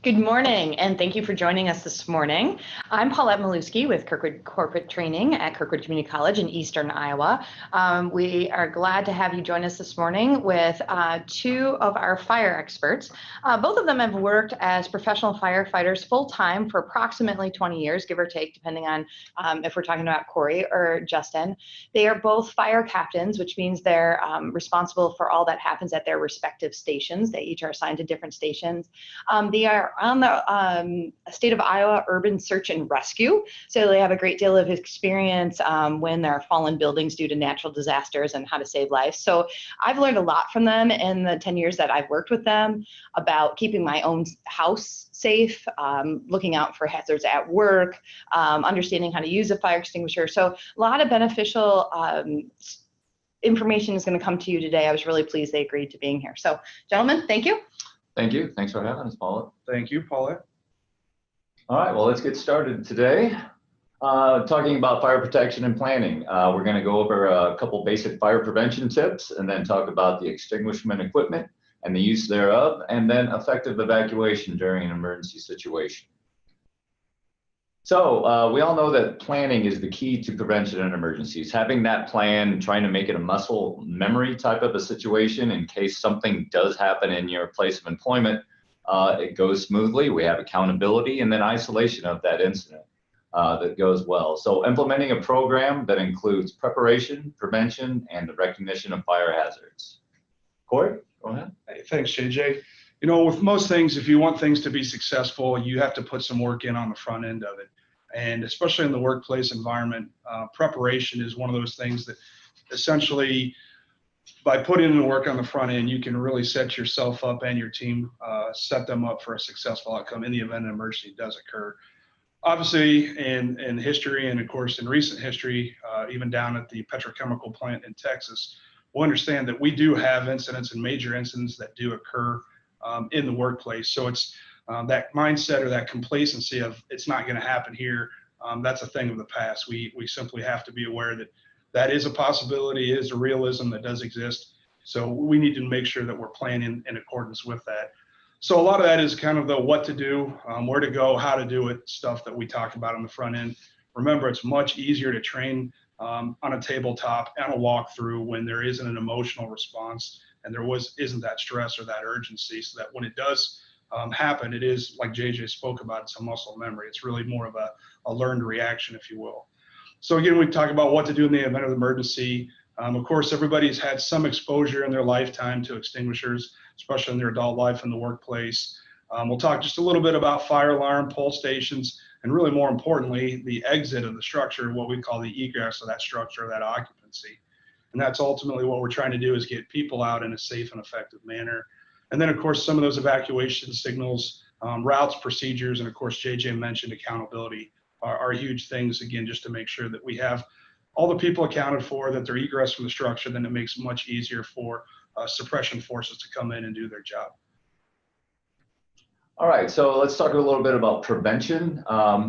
Good morning, and thank you for joining us this morning. I'm Paulette Maluski with Kirkwood Corporate Training at Kirkwood Community College in Eastern Iowa. We are glad to have you join us this morning with two of our fire experts. Both of them have worked as professional firefighters full-time for approximately 20 years, give or take, depending on if we're talking about Corey or Justin. They are both fire captains, which means they're responsible for all that happens at their respective stations. They each are assigned to different stations. They are on the state of Iowa Urban Search and Rescue. So they have a great deal of experience when there are fallen buildings due to natural disasters and how to save lives. So I've learned a lot from them in the 10 years that I've worked with them about keeping my own house safe, looking out for hazards at work, understanding how to use a fire extinguisher. So a lot of beneficial information is going to come to you today. I was really pleased they agreed to being here. So gentlemen, thank you. Thank you. Thanks for having us, Paulette. Thank you, Paulette. All right, well, let's get started today. Talking about fire protection and planning. We're going to go over a couple basic fire prevention tips and then talk about the extinguishment equipment and the use thereof, and then effective evacuation during an emergency situation. So we all know that planning is the key to prevention and emergencies. Having that plan, trying to make it a muscle memory type of a situation in case something does happen in your place of employment, it goes smoothly. We have accountability and then isolation of that incident that goes well. So implementing a program that includes preparation, prevention, and the recognition of fire hazards. Corey, go ahead. Hey, thanks, JJ. You know, with most things, if you want things to be successful, you have to put some work in on the front end of it. And especially in the workplace environment, preparation is one of those things that essentially, by putting in the work on the front end, you can really set yourself up and your team, set them up for a successful outcome in the event an emergency does occur. Obviously, in history, and of course in recent history, even down at the petrochemical plant in Texas, we'll understand that we do have incidents and major incidents that do occur in the workplace. So it's that mindset or that complacency of it's not going to happen here, that's a thing of the past. We simply have to be aware that that is a possibility, is a realism that does exist. So we need to make sure that we're planning in accordance with that. So a lot of that is kind of the what to do, where to go, how to do it, stuff that we talked about on the front end. Remember, it's much easier to train on a tabletop and a walkthrough when there isn't an emotional response and there isn't that stress or that urgency, so that when it does happen, it is, like JJ spoke about, it's a muscle memory. It's really more of a learned reaction, if you will. So again, we talk about what to do in the event of emergency. Of course, everybody's had some exposure in their lifetime to extinguishers, especially in their adult life in the workplace. We'll talk just a little bit about fire alarm, pull stations, and really more importantly, the exit of the structure, what we call the egress of that structure, of that occupancy. And that's ultimately what we're trying to do, is get people out in a safe and effective manner. And then, of course, some of those evacuation signals, routes, procedures, and of course, JJ mentioned accountability are huge things, again, just to make sure that we have all the people accounted for, that they're egress from the structure, then it makes it much easier for suppression forces to come in and do their job. All right, so let's talk a little bit about prevention.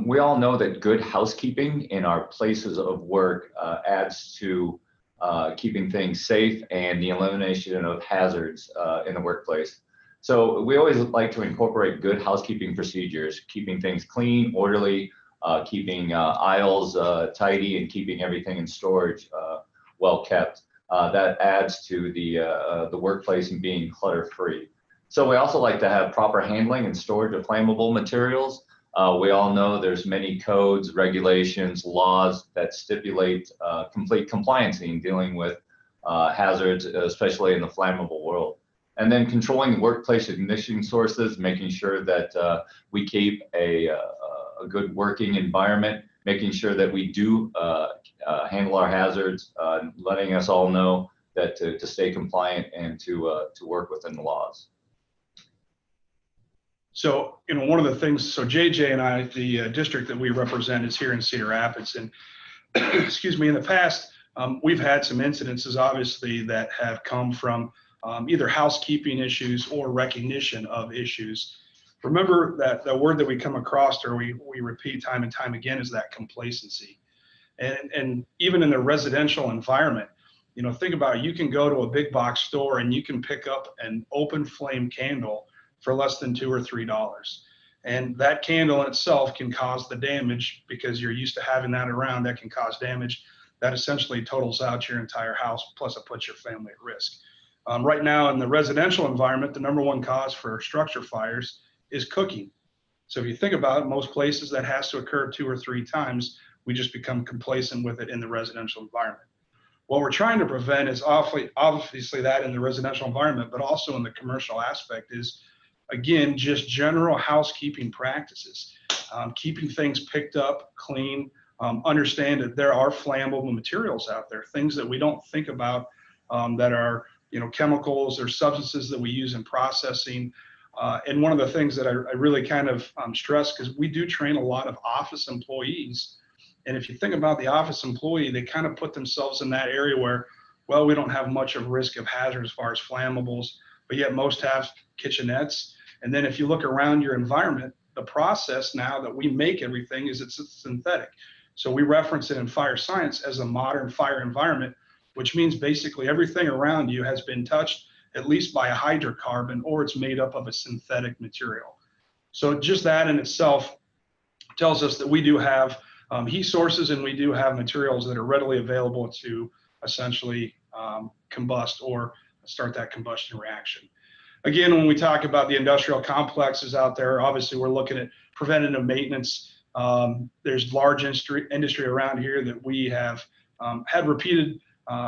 We all know that good housekeeping in our places of work adds to keeping things safe and the elimination of hazards in the workplace. So we always like to incorporate good housekeeping procedures, keeping things clean, orderly, keeping aisles tidy, and keeping everything in storage well kept. That adds to the workplace and being clutter-free. So we also like to have proper handling and storage of flammable materials. We all know there's many codes, regulations, laws that stipulate complete compliance in dealing with hazards, especially in the flammable world. And then controlling workplace ignition sources, making sure that we keep a good working environment, making sure that we do handle our hazards, letting us all know that to stay compliant and to work within the laws. So, you know, one of the things, so JJ and I, the district that we represent is here in Cedar Rapids, and excuse me, in the past, we've had some incidences, obviously, that have come from either housekeeping issues or recognition of issues. Remember that the word that we come across, or we repeat time and time again, is that complacency. And even in the residential environment, you know, think about it, you can go to a big box store and you can pick up an open flame candle for less than $2 or $3. And that candle in itself can cause the damage because you're used to having that around. That can cause damage that essentially totals out your entire house, plus it puts your family at risk. Right now in the residential environment, the #1 cause for structure fires is cooking. So if you think about it, most places that has to occur 2 or 3 times, we just become complacent with it in the residential environment. What we're trying to prevent is obviously that in the residential environment, but also in the commercial aspect is, again, just general housekeeping practices, keeping things picked up, clean, understand that there are flammable materials out there, things that we don't think about that are, chemicals or substances that we use in processing. And one of the things that I really kind of stress, because we do train a lot of office employees. And if you think about the office employee, they kind of put themselves in that area where, well, we don't have much of risk of hazard as far as flammables, but yet most have kitchenettes. And then if you look around your environment, the process now that we make everything is it's synthetic. So we reference it in fire science as a modern fire environment, which means basically everything around you has been touched at least by a hydrocarbon, or it's made up of a synthetic material. So just that in itself tells us that we do have heat sources, and we do have materials that are readily available to essentially combust or start that combustion reaction. Again, when we talk about the industrial complexes out there, obviously we're looking at preventative maintenance. There's large industry around here that we have had repeated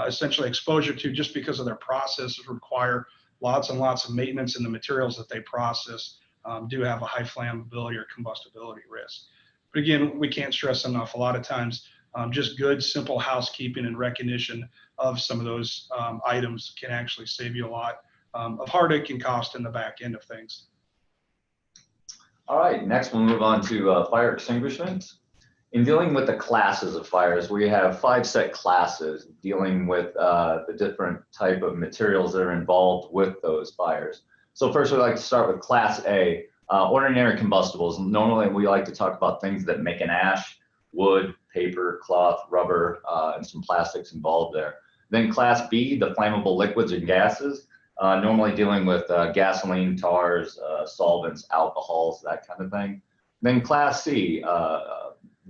essentially exposure to, just because of their processes require lots and lots of maintenance, and the materials that they process do have a high flammability or combustibility risk. But again, we can't stress enough, a lot of times just good, simple housekeeping and recognition of some of those items can actually save you a lot of heartache and cost in the back end of things. All right, next we'll move on to fire extinguishment. In dealing with the classes of fires, we have 5 set classes dealing with the different type of materials that are involved with those fires. So first we'd like to start with Class A, ordinary combustibles. Normally we like to talk about things that make an ash, wood, paper, cloth, rubber, and some plastics involved there. Then Class B, the flammable liquids and gases, normally dealing with gasoline, tars, solvents, alcohols, that kind of thing. Then Class C,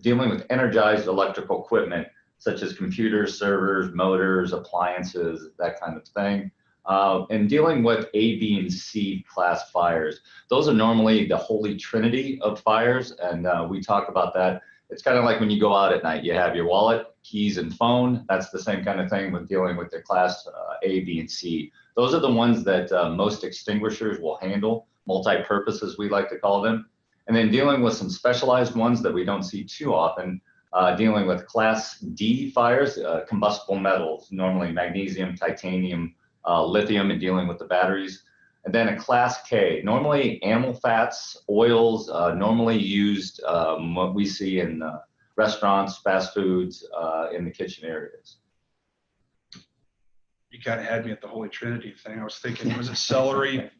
dealing with energized electrical equipment, such as computers, servers, motors, appliances, that kind of thing. And dealing with A, B, and C class fires. Those are normally the holy trinity of fires, and we talk about that. It's kind of like when you go out at night, you have your wallet, keys, and phone. That's the same kind of thing with dealing with the class A, B, and C. Those are the ones that most extinguishers will handle, multi-purpose as we like to call them. And then dealing with some specialized ones that we don't see too often, dealing with Class D fires, combustible metals, normally magnesium, titanium, lithium, and dealing with the batteries. And then a Class K, normally animal fats, oils, normally used what we see in restaurants, fast foods, in the kitchen areas. You kind of had me at the Holy Trinity thing. I was thinking, was it celery,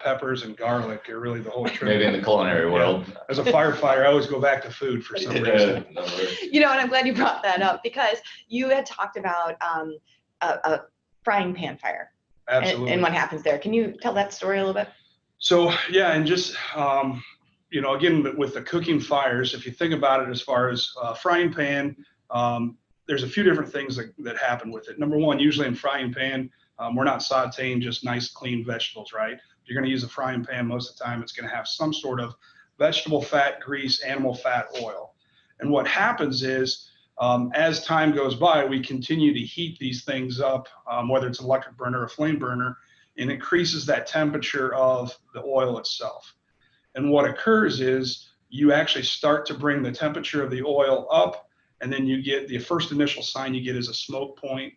peppers, and garlic are really the Holy Trinity? Maybe in the culinary world. Yeah. As a firefighter, I always go back to food for some reason. And I'm glad you brought that up, because you had talked about a frying pan fire. Absolutely. And what happens there. Can you tell that story a little bit? So, yeah, and just, again, with the cooking fires, if you think about it as far as frying pan, there's a few different things that happen with it. Number one, usually in frying pan, we're not sauteing just nice, clean vegetables, right? If you're going to use a frying pan, most of the time it's going to have some sort of vegetable fat, grease, animal fat, oil. And what happens is, as time goes by, we continue to heat these things up, whether it's an electric burner or a flame burner, and increases that temperature of the oil itself. And what occurs is you actually start to bring the temperature of the oil up, and then you get the first initial sign you get is a smoke point.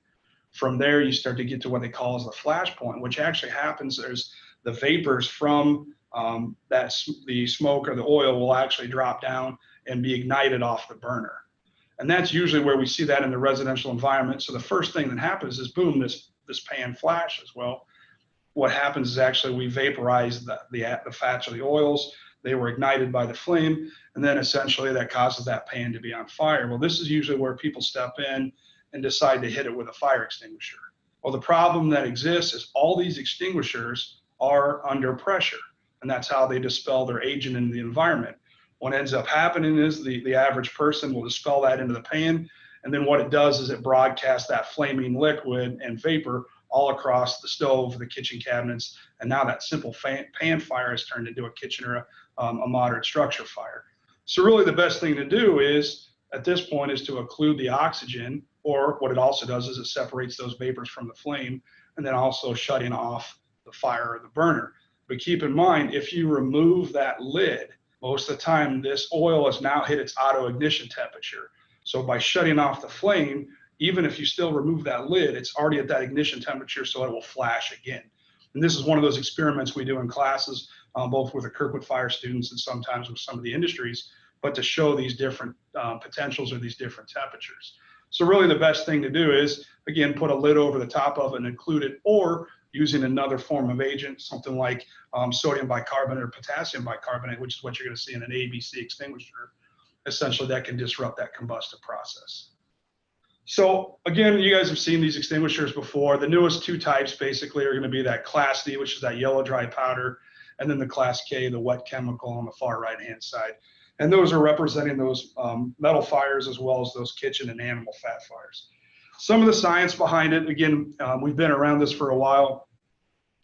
From there, you start to get to what they call as the flash point, which actually happens. There's the vapors from the smoke or the oil will actually drop down and be ignited off the burner. And that's usually where we see that in the residential environment. So the first thing that happens is, boom, this pan flashes. Well, what happens is actually we vaporize the fats or the oils. They were ignited by the flame, and then essentially that causes that pan to be on fire. Well, this is usually where people step in and decide to hit it with a fire extinguisher. Well, the problem that exists is all these extinguishers are under pressure. and that's how they dispel their agent into the environment. What ends up happening is the average person will dispel that into the pan, and then what it does is it broadcasts that flaming liquid and vapor all across the stove, the kitchen cabinets, and now that simple pan fire has turned into a kitchen or a moderate structure fire. So really the best thing to do is, at this point, is to occlude the oxygen, or what it also does is it separates those vapors from the flame, and then also shutting off the fire or the burner. But keep in mind, if you remove that lid, most of the time this oil has now hit its auto ignition temperature. So by shutting off the flame, even if you still remove that lid, it's already at that ignition temperature, so it will flash again. And this is one of those experiments we do in classes, both with the Kirkwood fire students and sometimes with some of the industries, but to show these different potentials or these different temperatures. So really the best thing to do is, again, put a lid over the top of it and include it, or using another form of agent, something like sodium bicarbonate or potassium bicarbonate, which is what you're going to see in an ABC extinguisher. Essentially, that can disrupt that combustive process. So again, you guys have seen these extinguishers before. The newest two types basically are going to be that Class D, which is that yellow dry powder, and then the Class K, the wet chemical on the far right-hand side. And those are representing those metal fires as well as those kitchen and animal fat fires. Some of the science behind it, again, we've been around this for a while,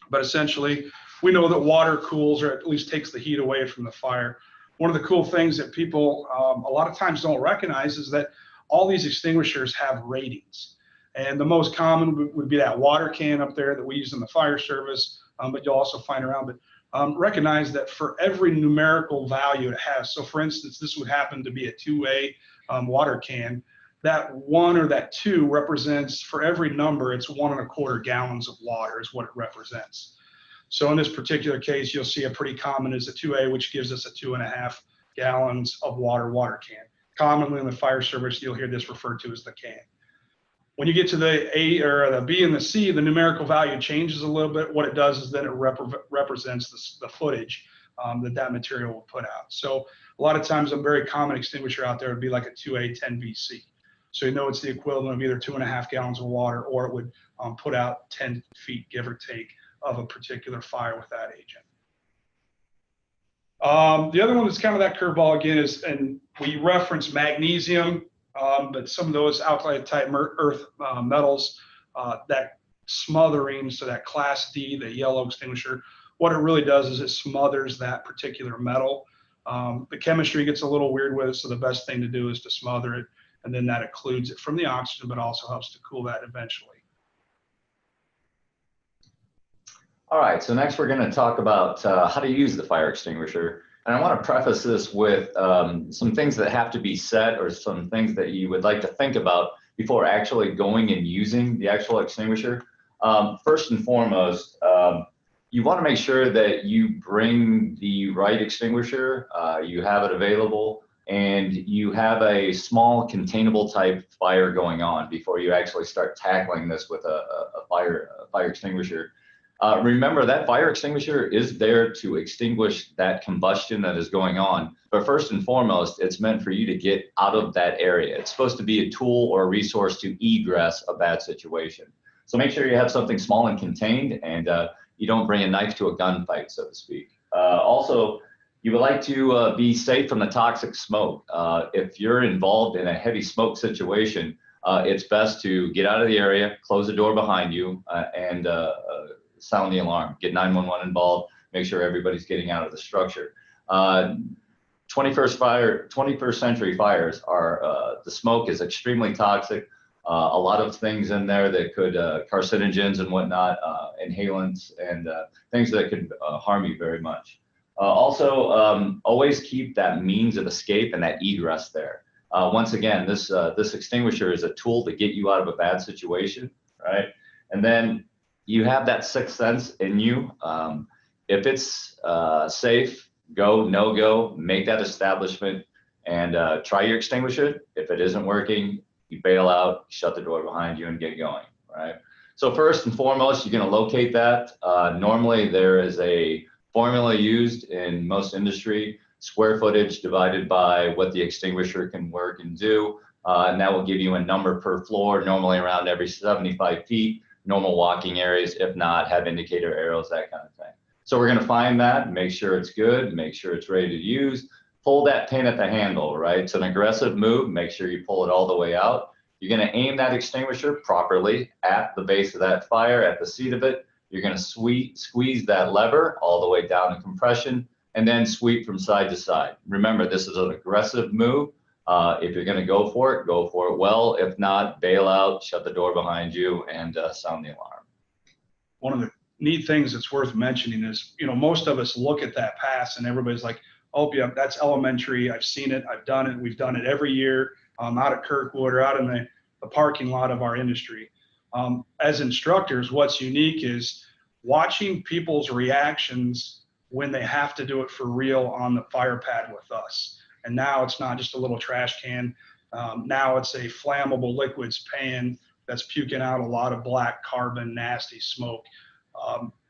but essentially we know that water cools, or at least takes the heat away from the fire. One of the cool things that people a lot of times don't recognize is that all these extinguishers have ratings. And the most common would be that water can up there that we use in the fire service, but you'll also find around. But recognize that for every numerical value it has, so for instance, this would happen to be a 2A water can, that 1 or that 2 represents, for every number, it's 1¼ gallons of water is what it represents. So in this particular case, you'll see a pretty common is a 2A, which gives us a 2½ gallons of water can. Commonly in the fire service, you'll hear this referred to as the can. When you get to the A or the B and the C, the numerical value changes a little bit. What it does is then it represents the footage that material will put out. So a lot of times a very common extinguisher out there would be like a 2A 10VC. So you know it's the equivalent of either 2½ gallons of water, or it would put out 10 feet, give or take, of a particular fire with that agent. The other one that's kind of that curveball again is, and we reference magnesium, but some of those alkali type earth metals, that smothering, so that Class D, the yellow extinguisher, what it really does is it smothers that particular metal. The chemistry gets a little weird with it, so the best thing to do is to smother it, and then that occludes it from the oxygen, but also helps to cool that eventually. All right, so next we're going to talk about how to use the fire extinguisher. And I want to preface this with some things that have to be said, or some things that you would like to think about before actually going and using the actual extinguisher. First and foremost, you want to make sure that you bring the right extinguisher, you have it available, and you have a small containable type fire going on before you actually start tackling this with a fire extinguisher. Remember that fire extinguisher is there to extinguish that combustion that is going on. But first and foremost, it's meant for you to get out of that area. It's supposed to be a tool or a resource to egress a bad situation. So make sure you have something small and contained, and you don't bring a knife to a gunfight, so to speak. Also, you would like to be safe from the toxic smoke. If you're involved in a heavy smoke situation, it's best to get out of the area, close the door behind you, and sound the alarm, get 911 involved, make sure everybody's getting out of the structure. 21st century fires are, the smoke is extremely toxic. A lot of things in there that could, carcinogens and whatnot, inhalants, and things that could harm you very much. Also, always keep that means of escape and that egress there. Once again, this extinguisher is a tool to get you out of a bad situation, right? And then you have that sixth sense in you. If it's safe, go, no go, make that establishment, and try your extinguisher. If it isn't working, you bail out, shut the door behind you, and get going, right? So first and foremost, you're gonna locate that. Normally there is a formula used in most industry, square footage divided by what the extinguisher can work and do, and that will give you a number per floor, normally around every 75 feet. Normal walking areas, if not, have indicator arrows, that kind of thing. So we're going to find that, make sure it's good, make sure it's ready to use. Pull that pin at the handle, right? It's an aggressive move. Make sure you pull it all the way out. You're going to aim that extinguisher properly at the base of that fire, at the seat of it. You're going to squeeze that lever all the way down to compression, and then sweep from side to side. Remember, this is an aggressive move. If you're going to go for it well. If not, bail out, shut the door behind you, and sound the alarm. One of the neat things that's worth mentioning is, most of us look at that pass and everybody's like, oh, yeah, that's elementary. I've seen it. I've done it. We've done it every year out at Kirkwood or out in the parking lot of our industry. As instructors, what's unique is watching people's reactions when they have to do it for real on the fire pad with us. And now it's not just a little trash can. Now it's a flammable liquids pan that's puking out a lot of black carbon, nasty smoke.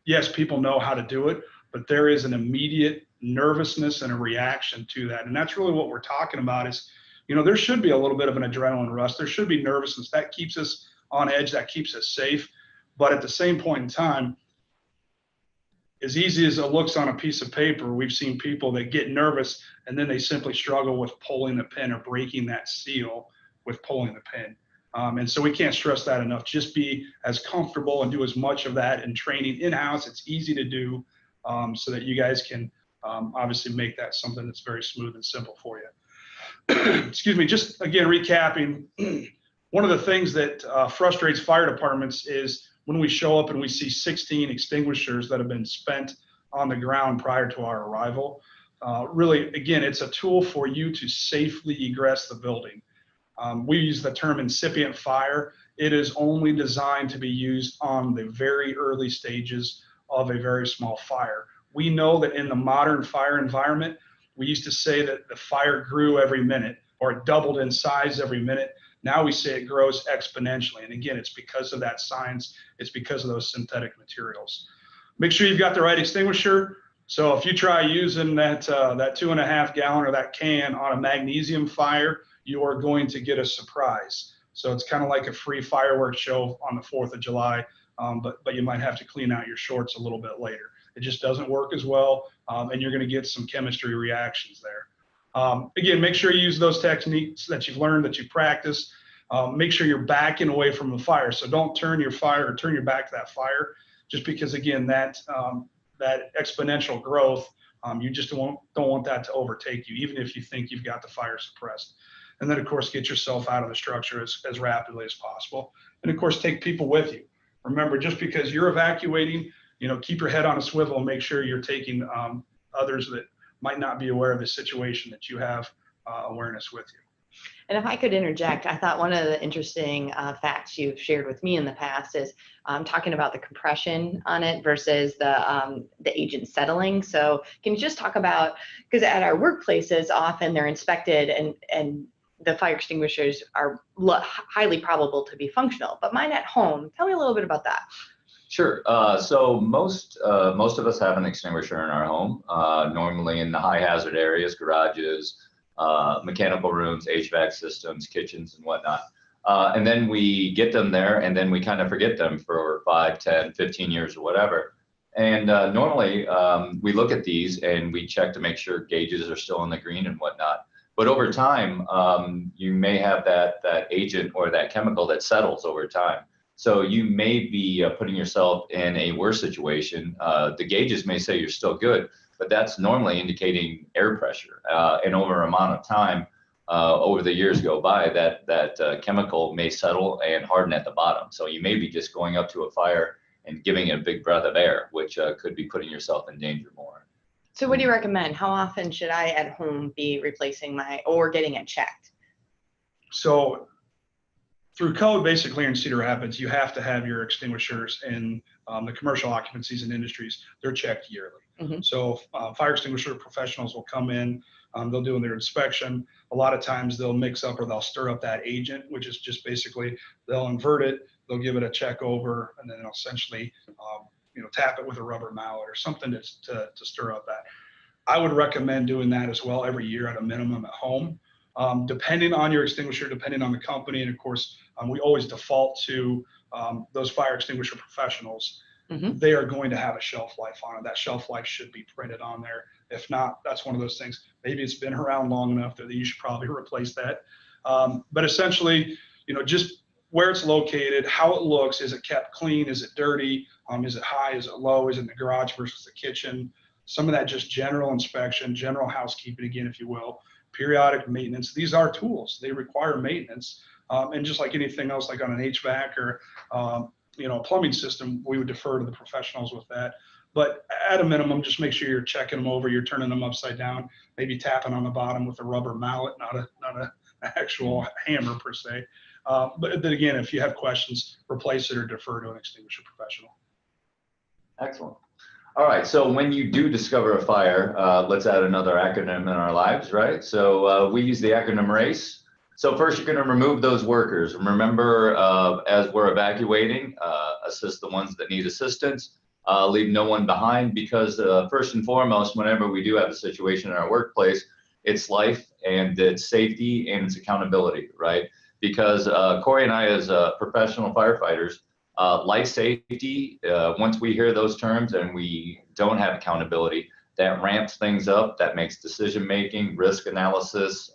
Yes, people know how to do it, but there is an immediate nervousness and a reaction to that. And that's really what we're talking about is, there should be a little bit of an adrenaline rush. There should be nervousness. That keeps us on edge. That keeps us safe. But at the same point in time, as easy as it looks on a piece of paper, we've seen people that get nervous and then they simply struggle with pulling the pin or breaking that seal with pulling the pin. And so we can't stress that enough. Just be as comfortable and do as much of that in training in-house. It's easy to do so that you guys can obviously make that something that's very smooth and simple for you. Excuse me, just again, recapping, one of the things that frustrates fire departments is when we show up and we see 16 extinguishers that have been spent on the ground prior to our arrival. Really, again, it's a tool for you to safely egress the building. We use the term incipient fire. It is only designed to be used on the very early stages of a very small fire. We know that in the modern fire environment, we used to say that the fire grew every minute or it doubled in size every minute. Now we say it grows exponentially. And again, it's because of that science. It's because of those synthetic materials. Make sure you've got the right extinguisher. So if you try using that 2.5 gallon or that can on a magnesium fire, you are going to get a surprise. So it's kind of like a free fireworks show on the 4th of July, but you might have to clean out your shorts a little bit later. It just doesn't work as well, and you're going to get some chemistry reactions there. Again, make sure you use those techniques that you've learned, that you practice. Make sure you're backing away from the fire. So don't turn your fire or turn your back to that fire, just because, again, that exponential growth, you just don't want that to overtake you, even if you think you've got the fire suppressed. And then, of course, get yourself out of the structure as rapidly as possible. And, of course, take people with you. Remember, just because you're evacuating, keep your head on a swivel and make sure you're taking others that might not be aware of the situation, that you have awareness with you. And if I could interject, I thought one of the interesting facts you've shared with me in the past is talking about the compression on it versus the agent settling. So can you just talk about, because at our workplaces, often they're inspected and the fire extinguishers are highly probable to be functional, but mine at home, tell me a little bit about that. Sure. So most of us have an extinguisher in our home, normally in the high hazard areas, garages, mechanical rooms, HVAC systems, kitchens, and whatnot. And then we get them there, and then we kind of forget them for 5, 10, 15 years or whatever. And normally we look at these and we check to make sure gauges are still in the green and whatnot. But over time, you may have that agent or that chemical that settles over time. So you may be putting yourself in a worse situation. The gauges may say you're still good, but that's normally indicating air pressure. And over an amount of time, over the years go by, that chemical may settle and harden at the bottom. So you may be just going up to a fire and giving it a big breath of air, which could be putting yourself in danger more. So what do you recommend? How often should I at home be replacing or getting it checked? So through code, basically in Cedar Rapids, you have to have your extinguishers in the commercial occupancies and industries. They're checked yearly. Mm-hmm. So fire extinguisher professionals will come in, they'll do their inspection. A lot of times they'll mix up or they'll stir up that agent, which is just basically they'll invert it, they'll give it a check over, and then they'll essentially tap it with a rubber mallet or something to stir up that. I would recommend doing that as well every year at a minimum at home. Depending on your extinguisher, depending on the company, and of course, we always default to those fire extinguisher professionals. they are going to have a shelf life on it. That shelf life should be printed on there. If not, that's one of those things. Maybe it's been around long enough that you should probably replace that. But essentially, just where it's located, how it looks, is it kept clean? Is it dirty? Is it high? Is it low? Is it in the garage versus the kitchen? Some of that just general inspection, general housekeeping, again, if you will, periodic maintenance. These are tools. They require maintenance. And just like anything else, like on an HVAC or, a plumbing system, we would defer to the professionals with that. But at a minimum, just make sure you're checking them over, you're turning them upside down, maybe tapping on the bottom with a rubber mallet, not an actual hammer per se. But then again, if you have questions, replace it or defer to an extinguisher professional. Excellent. All right, so when you do discover a fire, let's add another acronym in our lives, right? So we use the acronym RACE. So first, you're going to remove those workers. Remember, as we're evacuating, assist the ones that need assistance, leave no one behind, because first and foremost, whenever we do have a situation in our workplace, it's life and it's safety and it's accountability, right? Because Corey and I, as professional firefighters, life safety, once we hear those terms and we don't have accountability, that ramps things up, that makes decision-making, risk analysis,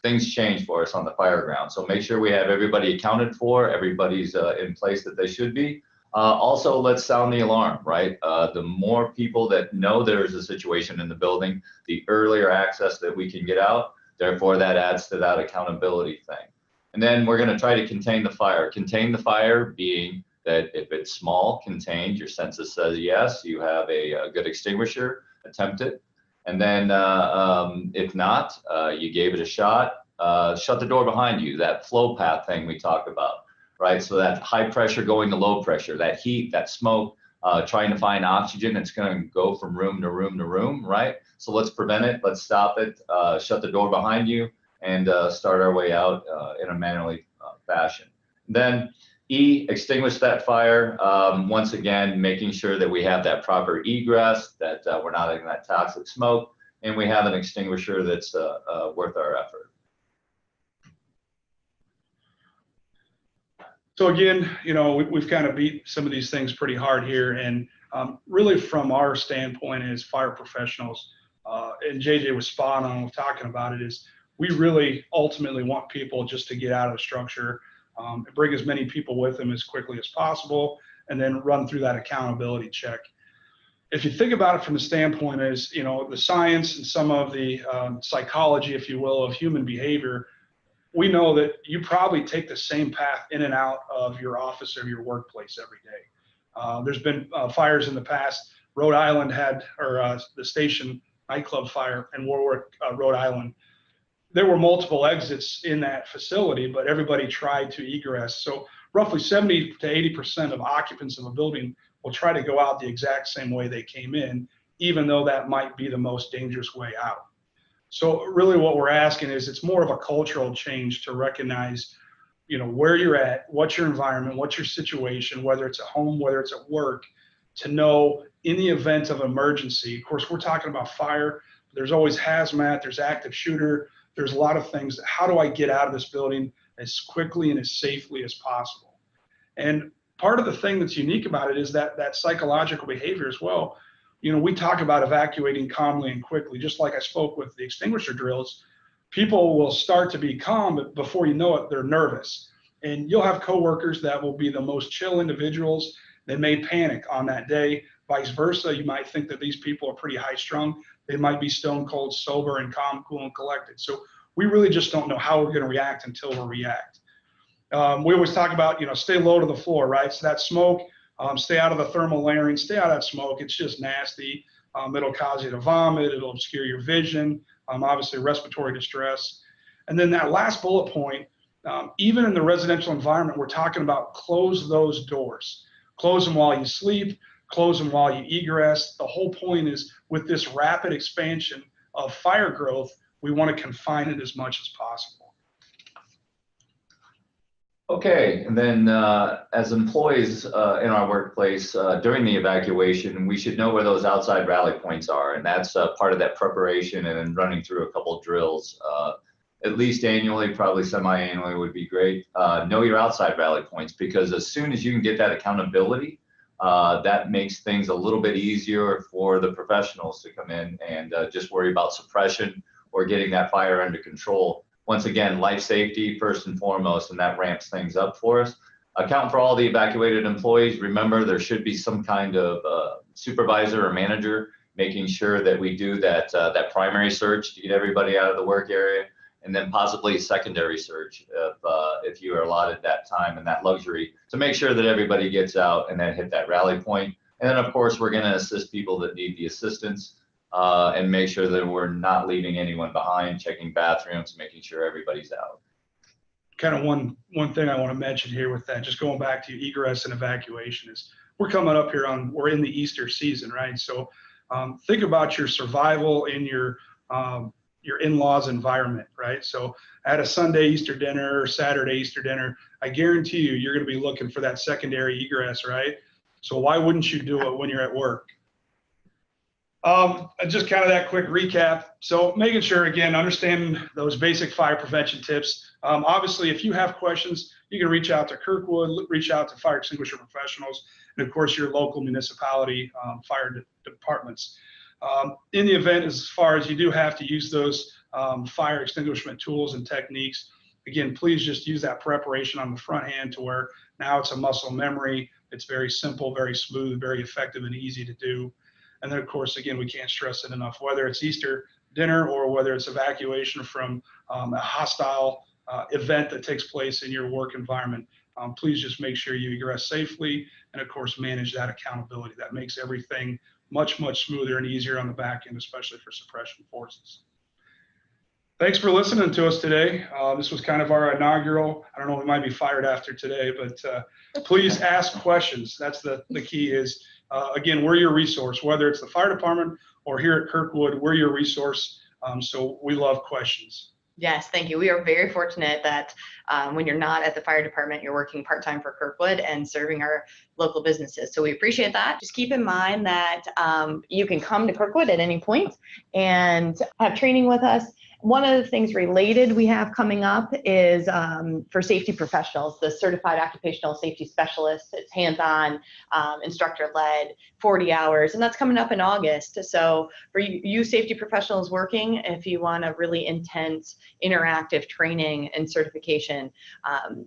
things change for us on the fire ground. So make sure we have everybody accounted for, everybody's in place that they should be. Also, let's sound the alarm, right? The more people that know there's a situation in the building, the earlier access that we can get out. Therefore, that adds to that accountability thing. And then we're going to try to contain the fire. Contain the fire being that if it's small, contained, your census says yes, you have a good extinguisher, attempt it. And then if not, you gave it a shot, shut the door behind you, that flow path thing we talked about, right? So that high pressure going to low pressure, that heat, that smoke, trying to find oxygen, it's going to go from room to room to room, right? So let's prevent it, let's stop it, shut the door behind you, and start our way out in a manually fashion. Then E, extinguish that fire. Once again, making sure that we have that proper egress, that we're not in that toxic smoke, and we have an extinguisher that's worth our effort. So again, we've kind of beat some of these things pretty hard here, and really from our standpoint as fire professionals, and JJ was spot on with talking about it, is we really ultimately want people just to get out of the structure, bring as many people with them as quickly as possible, and then run through that accountability check. If you think about it from the standpoint as, the science and some of the psychology, if you will, of human behavior, we know that you probably take the same path in and out of your office or your workplace every day. There's been fires in the past. Rhode Island had, or the Station nightclub fire in Warwick, Rhode Island. There were multiple exits in that facility, but everybody tried to egress. So roughly 70 to 80% of occupants of a building will try to go out the exact same way they came in, even though that might be the most dangerous way out. So really what we're asking is, it's more of a cultural change to recognize, where you're at, what's your environment, what's your situation, whether it's at home, whether it's at work, to know in the event of emergency. Of course, we're talking about fire. There's always hazmat, there's active shooter. There's a lot of things. How do I get out of this building as quickly and as safely as possible? And part of the thing that's unique about it is that psychological behavior as well. We talk about evacuating calmly and quickly, just like I spoke with the extinguisher drills. People will start to be calm, but before you know it, they're nervous. And you'll have coworkers that will be the most chill individuals. They may panic on that day. Vice versa, you might think that these people are pretty high strung. They might be stone cold sober and calm, cool, and collected. So we really just don't know how we're going to react until we react. We always talk about, stay low to the floor, right? So that smoke, stay out of the thermal layering, stay out of that smoke. It's just nasty. It'll cause you to vomit. It'll obscure your vision, obviously respiratory distress. And then that last bullet point, even in the residential environment, we're talking about close those doors. Close them while you sleep, close them while you egress. The whole point is, with this rapid expansion of fire growth, we want to confine it as much as possible. Okay, and then as employees in our workplace during the evacuation, we should know where those outside rally points are, and that's part of that preparation and then running through a couple of drills. At least annually, probably semi-annually would be great. Know your outside rally points, because as soon as you can get that accountability, that makes things a little bit easier for the professionals to come in and just worry about suppression or getting that fire under control. Once again, life safety first and foremost, and that ramps things up for us. Account for all the evacuated employees. Remember, there should be some kind of supervisor or manager making sure that we do that primary search to get everybody out of the work area, and then possibly a secondary search if you are allotted that time and that luxury to make sure that everybody gets out and then hit that rally point. And then, of course, we're going to assist people that need the assistance and make sure that we're not leaving anyone behind, checking bathrooms, making sure everybody's out. Kind of one thing I want to mention here with that, just going back to egress and evacuation, is we're coming up here we're in the Easter season, right? So think about your survival in your in-laws environment, right? So at a Sunday Easter dinner or Saturday Easter dinner, I guarantee you're going to be looking for that secondary egress, right? So why wouldn't you do it when you're at work? Just kind of that quick recap. So making sure, again, understanding those basic fire prevention tips. Obviously, if you have questions, you can reach out to Kirkwood, reach out to fire extinguisher professionals, and of course, your local municipality fire departments. In the event, as far as you do have to use those fire extinguishment tools and techniques, again, please just use that preparation on the front hand to where now it's a muscle memory. It's very simple, very smooth, very effective, and easy to do. And then, of course, again, we can't stress it enough, whether it's Easter dinner or whether it's evacuation from a hostile event that takes place in your work environment, please just make sure you egress safely and, of course, manage that accountability. That makes everything much, much smoother and easier on the back end, especially for suppression forces. Thanks for listening to us today. This was kind of our inaugural. I don't know, we might be fired after today, but please ask questions. That's the key is, again, we're your resource, whether it's the fire department or here at Kirkwood, we're your resource. So we love questions. Yes, thank you. We are very fortunate that when you're not at the fire department, you're working part-time for Kirkwood and serving our local businesses. So we appreciate that. Just keep in mind that you can come to Kirkwood at any point and have training with us. One of the things related we have coming up is for safety professionals, the Certified Occupational Safety Specialist. It's hands-on, instructor-led, 40 hours, and that's coming up in August. So for you safety professionals working, if you want a really intense, interactive training and certification,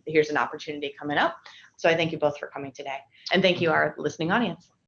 here's an opportunity coming up. So I thank you both for coming today. And thank you, our listening audience.